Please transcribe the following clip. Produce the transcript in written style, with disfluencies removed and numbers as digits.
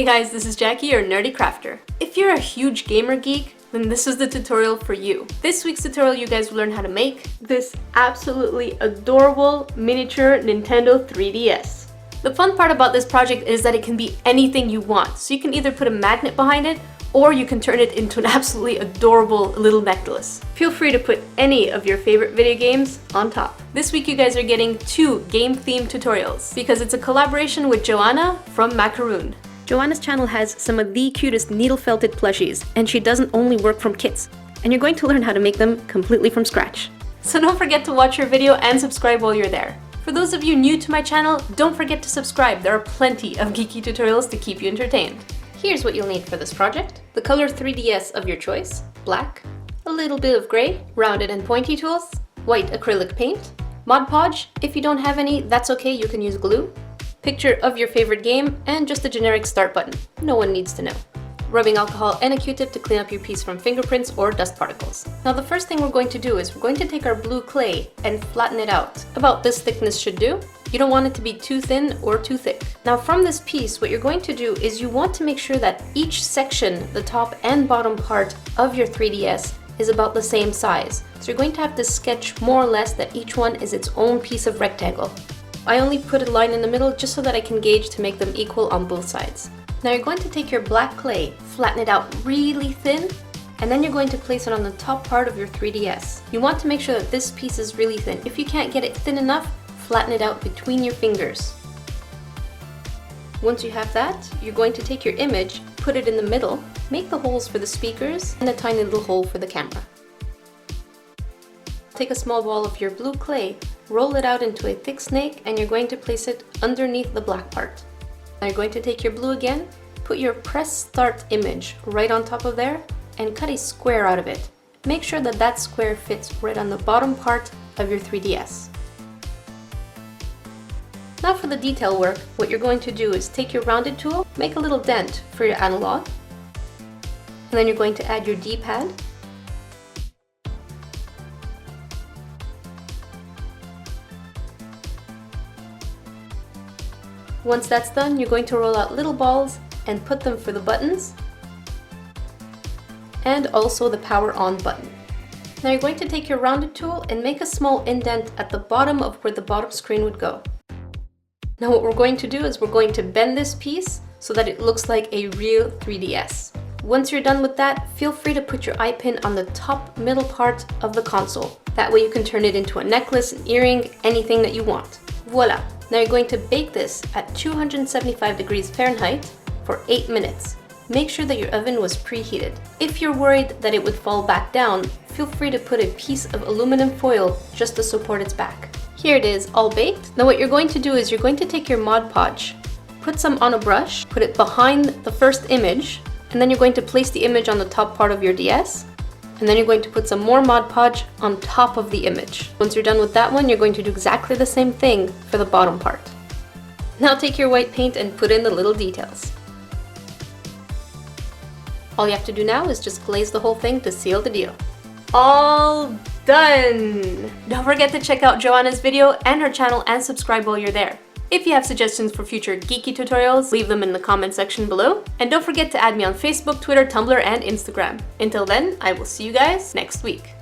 Hey guys, this is Jackie, your nerdy crafter. If you're a huge gamer geek, then this is the tutorial for you. This week's tutorial, you guys will learn how to make this absolutely adorable miniature Nintendo 3DS. The fun part about this project is that it can be anything you want. So you can either put a magnet behind it, or you can turn it into an absolutely adorable little necklace. Feel free to put any of your favorite video games on top. This week you guys are getting 2 game-themed tutorials because it's a collaboration with Joanna from Macaroon. Joanna's channel has some of the cutest needle-felted plushies, and she doesn't only work from kits. And you're going to learn how to make them completely from scratch. So don't forget to watch her video and subscribe while you're there. For those of you new to my channel, don't forget to subscribe. There are plenty of geeky tutorials to keep you entertained. Here's what you'll need for this project. The color 3DS of your choice, black, a little bit of gray, rounded and pointy tools, white acrylic paint, Mod Podge. If you don't have any, that's okay, you can use glue, picture of your favorite game, and just a generic start button. No one needs to know. Rubbing alcohol and a Q-tip to clean up your piece from fingerprints or dust particles. Now the first thing we're going to do is we're going to take our blue clay and flatten it out. About this thickness should do. You don't want it to be too thin or too thick. Now from this piece, what you're going to do is you want to make sure that each section, the top and bottom part of your 3DS, is about the same size. So you're going to have to sketch more or less that each one is its own piece of rectangle. I only put a line in the middle just so that I can gauge to make them equal on both sides. Now you're going to take your black clay, flatten it out really thin, and then you're going to place it on the top part of your 3DS. You want to make sure that this piece is really thin. If you can't get it thin enough, flatten it out between your fingers. Once you have that, you're going to take your image, put it in the middle, make the holes for the speakers, and a tiny little hole for the camera. Take a small ball of your blue clay, roll it out into a thick snake, and you're going to place it underneath the black part. Now you're going to take your blue again, put your press start image right on top of there, and cut a square out of it. Make sure that that square fits right on the bottom part of your 3DS. Now for the detail work, what you're going to do is take your rounded tool, make a little dent for your analog, and then you're going to add your D-pad. Once that's done, you're going to roll out little balls and put them for the buttons and also the power on button. Now you're going to take your rounded tool and make a small indent at the bottom of where the bottom screen would go. Now what we're going to do is we're going to bend this piece so that it looks like a real 3DS. Once you're done with that, feel free to put your eye pin on the top middle part of the console. That way you can turn it into a necklace, an earring, anything that you want. Voila! Now you're going to bake this at 275 degrees Fahrenheit for 8 minutes. Make sure that your oven was preheated. If you're worried that it would fall back down, feel free to put a piece of aluminum foil just to support its back. Here it is, all baked. Now what you're going to do is you're going to take your Mod Podge, put some on a brush, put it behind the first image, and then you're going to place the image on the top part of your DS. And then you're going to put some more Mod Podge on top of the image. Once you're done with that one, you're going to do exactly the same thing for the bottom part. Now take your white paint and put in the little details. All you have to do now is just glaze the whole thing to seal the deal. All done! Don't forget to check out Joanna's video and her channel and subscribe while you're there. If you have suggestions for future geeky tutorials, leave them in the comment section below. And don't forget to add me on Facebook, Twitter, Tumblr, and Instagram. Until then, I will see you guys next week.